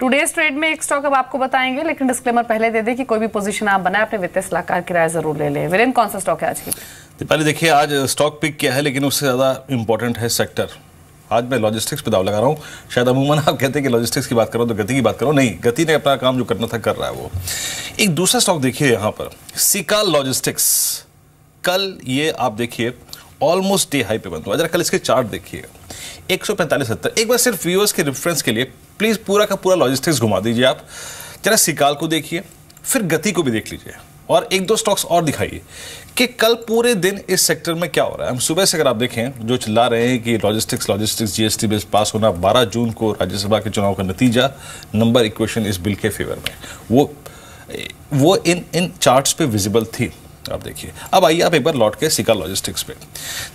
Today's trade में एक stock अब आपको बताएंगे, लेकिन डिस्क्लेमर पहले दे दें कि कोई भी पोजीशन आप बनाए अपने वित्तीय सलाहकार की राय जरूर ले लें। वीरेंद्र, कौन सा स्टॉक है आज की? पहले देखिए, आज स्टॉक पिक किया है, लेकिन उससे ज़्यादा इंपॉर्टेंट है सेक्टर। आज मैं लॉजिस्टिक्स पे दाव लगा रहा हूँ। शायद अमूमन आप कहते हैं कि लॉजिस्टिक्स की बात करो तो गति की बात करो, नहीं, गति ने अपना काम जो करना था कर रहा है वो। एक दूसरा स्टॉक देखिए यहाँ पर, सिकाल लॉजिस्टिक्स। कल ये आप देखिए ऑलमोस्ट डे हाई पे बंद हुआ। जरा कल इसके चार्ट देखिएगा, 145.70। एक बार सिर्फ व्यूअर्स के रेफरेंस के लिए प्लीज पूरा का पूरा लॉजिस्टिक्स घुमा दीजिए आप। जरा सिकाल को देखिए, फिर गति को भी देख लीजिए, और एक दो स्टॉक्स और दिखाइए कि कल पूरे दिन इस सेक्टर में क्या हो रहा है। हम सुबह से अगर आप देखें जो चिल्ला रहे हैं कि लॉजिस्टिक्स जीएसटी बिल पास होना, 12 जून को राज्यसभा के चुनाव का नतीजा, नंबर इक्वेशन इस बिल के फेवर में, वो इन चार्ट्स पे विजिबल थी। आप देखिए। अब आइए आप एक बार लौट के सिकाल लॉजिस्टिक्स पे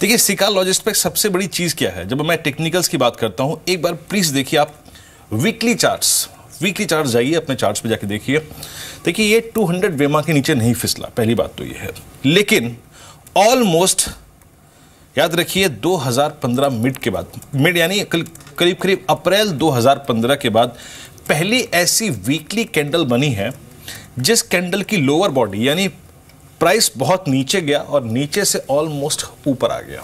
देखिए। सिकाल लॉजिस्टिक्स सबसे बड़ी चीज क्या है, जब मैं टेक्निकल्स की बात करता हूं, एक बार प्लीज देखिए आप वीकली चार्ट्स जाइए, अपने चार्ट्स पे जाके देखिए। देखिए ये 200 वेमा के नीचे नहीं फिसला, पहली बात तो ये है। लेकिन ऑलमोस्ट याद रखिए 2015 मिड के बाद, मिड यानी करीब अप्रैल 2015 के बाद पहली ऐसी वीकली कैंडल बनी है जिस कैंडल की लोअर बॉडी यानी प्राइस बहुत नीचे गया और नीचे से ऑलमोस्ट ऊपर आ गया।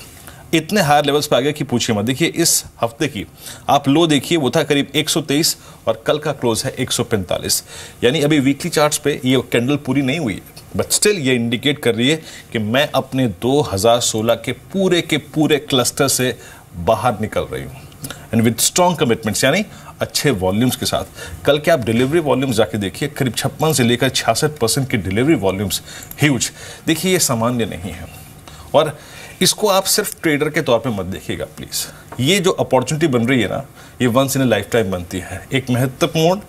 इतने हायर लेवल्स पे आ गया कि पूछिए मत। देखिए इस हफ्ते की आप लो देखिए, वो था करीब 123 और कल का क्लोज है 145। यानी अभी वीकली चार्ट्स पे ये कैंडल पूरी नहीं हुई है, बट स्टिल ये इंडिकेट कर रही है कि मैं अपने 2016 के पूरे क्लस्टर से बाहर निकल रही हूँ, एंड विद स्ट्रॉन्ग कमिटमेंट्स, यानी अच्छे वॉल्यूम्स के साथ। कल के आप डिलीवरी वॉल्यूम्स जाके देखिए, करीब 56 से लेकर 66% की डिलीवरी वॉल्यूम्स, ह्यूज। देखिए ये सामान्य नहीं है, और इसको आप सिर्फ ट्रेडर के तौर पे मत देखिएगा प्लीज। ये जो अपॉर्चुनिटी बन रही है ना, ये once in a lifetime बनती है। एक महत्वपूर्ण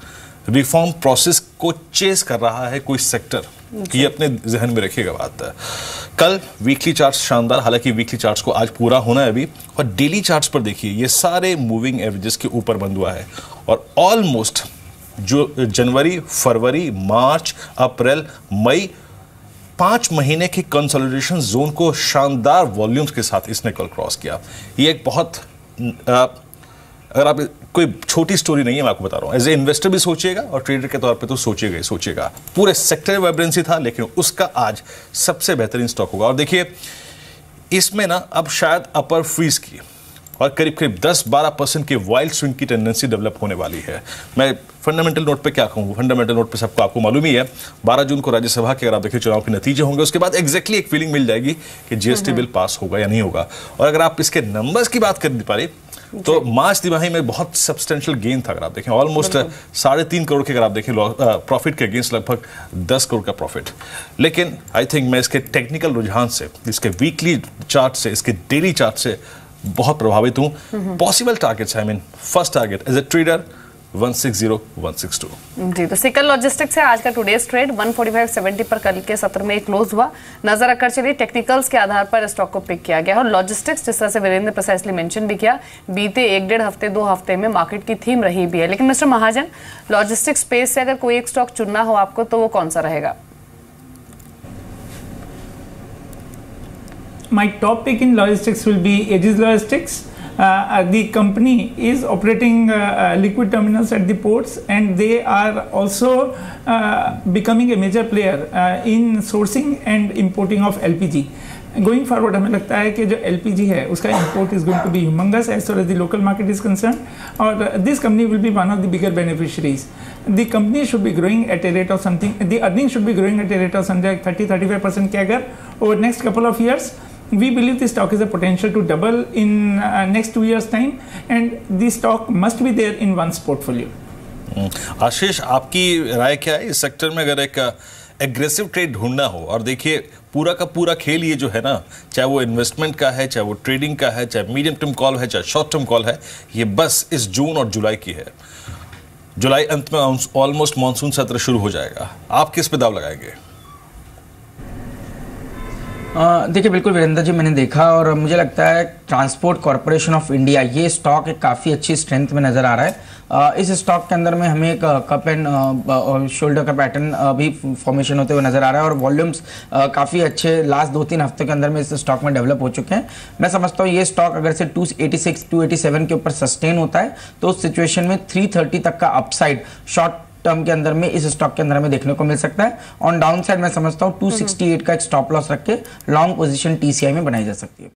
रिफॉर्म प्रोसेस को चेस कर रहा है कोई सेक्टर, ये अपने जहन में रखिएगा बात। कल वीकली चार्ट्स शानदार, हालांकि वीकली चार्ट्स को आज पूरा होना है अभी, और डेली चार्ट्स पर देखिए ये सारे मूविंग एवरेजेस के ऊपर बंद हुआ है, और ऑलमोस्ट जो जनवरी, फरवरी, मार्च, अप्रैल, मई, 5 महीने की कंसोलिडेशन जोन को शानदार वॉल्यूम्स के साथ इसने कल क्रॉस किया। ये एक बहुत अगर आप कोई छोटी स्टोरी नहीं है, मैं आपको बता रहा हूँ। एज ए इन्वेस्टर भी सोचिएगा और ट्रेडर के तौर पे तो सोचिएगा। पूरे सेक्टर में वाइब्रेंसी था, लेकिन उसका आज सबसे बेहतरीन स्टॉक होगा। और देखिए इसमें ना अब शायद अपर फ्रीज की और करीब 10-12% के वाइल्ड स्विंग की टेंडेंसी डेवलप होने वाली है। मैं फंडामेंटल नोट पे क्या कहूँ, फंडामेंटल नोट पे सबको आपको मालूम ही है, 12 जून को राज्यसभा के अगर आप देखिए चुनाव के नतीजे होंगे, उसके बाद एग्जैक्टली एक फीलिंग मिल जाएगी कि जीएसटी बिल पास होगा या नहीं होगा। और अगर आप इसके नंबर्स की बात कर पारे तो मार्च तिमाही में बहुत सब्सटेंशियल गेन था। अगर आप देखें ऑलमोस्ट 3.5 करोड़ के, अगर आप देखें प्रॉफिट के अगेंस्ट लगभग 10 करोड़ का प्रॉफिट। लेकिन आई थिंक मैं इसके टेक्निकल रुझान से, इसके वीकली चार्ट से, इसके डेली चार्ट से बहुत प्रभावित हूं। Possible targets, I mean first target as a trader 160, 162 जी। तो सिकल लॉजिस्टिक्स है आज का टुडेज ट्रेड। 145.70 पर कल के सत्र में क्लोज हुआ। नजर रखकर चलिए, टेक्निकल्स के आधार पर स्टॉक को पिक किया गया। और लॉजिस्टिक्स, जिस तरह से वीरेंद्र ने प्रिसाइसली मेंशन भी किया, बीते 1-1.5 हफ्ते 2 हफ्ते में मार्केट की थीम रही भी है। लेकिन मिस्टर महाजन, लॉजिस्टिक्स स्पेस से अगर कोई एक स्टॉक चुनना हो आपको, तो वो कौन सा रहेगा? My top pick in logistics will be Aegis Logistics. The company is operating liquid terminals at the ports, and they are also becoming a major player in sourcing and importing of LPG. Going forward, हमें लगता है कि जो LPG है उसका import is going to be humongous as far as the local market is concerned, और this company will be one of the bigger beneficiaries. The company should be growing at a rate of something, the earnings should be growing at a rate of something like 30-35% CAGR over next couple of years. We believe the stock has a potential to double in next 2 years time, and the stock must be there in one's portfolio. आशीष, आपकी राय क्या है इस sector में? अगर एक aggressive trade ढूंढना हो, और देखिए पूरा का पूरा खेल ये जो है ना, चाहे वो इन्वेस्टमेंट का है, चाहे वो ट्रेडिंग का है, चाहे मीडियम टर्म कॉल है, चाहे शॉर्ट टर्म कॉल है, ये बस इस जून और जुलाई की है। जुलाई अंत में ऑलमोस्ट मानसून सत्र शुरू हो जाएगा। आप किस पे दाव लगाएंगे? देखिए बिल्कुल वीरेंद्र जी, मैंने देखा और मुझे लगता है ट्रांसपोर्ट कॉरपोरेशन ऑफ इंडिया ये स्टॉक एक काफ़ी अच्छी स्ट्रेंथ में नज़र आ रहा है। इस स्टॉक के अंदर में हमें एक कप एंड शोल्डर का पैटर्न भी फॉर्मेशन होते हुए नज़र आ रहा है और वॉल्यूम्स काफ़ी अच्छे लास्ट 2-3 हफ्तों के अंदर में इस स्टॉक में डेवलप हो चुके हैं। मैं समझता हूँ ये स्टॉक अगर से 286 287 के ऊपर सस्टेन होता है तो उस सिचुएशन में 330 तक का अपसाइड शॉर्ट टर्म के अंदर में इस स्टॉक के अंदर में देखने को मिल सकता है। ऑन डाउन साइड मैं समझता हूँ 268 का एक स्टॉप लॉस रख के लॉन्ग पोजीशन TCI में बनाई जा सकती है।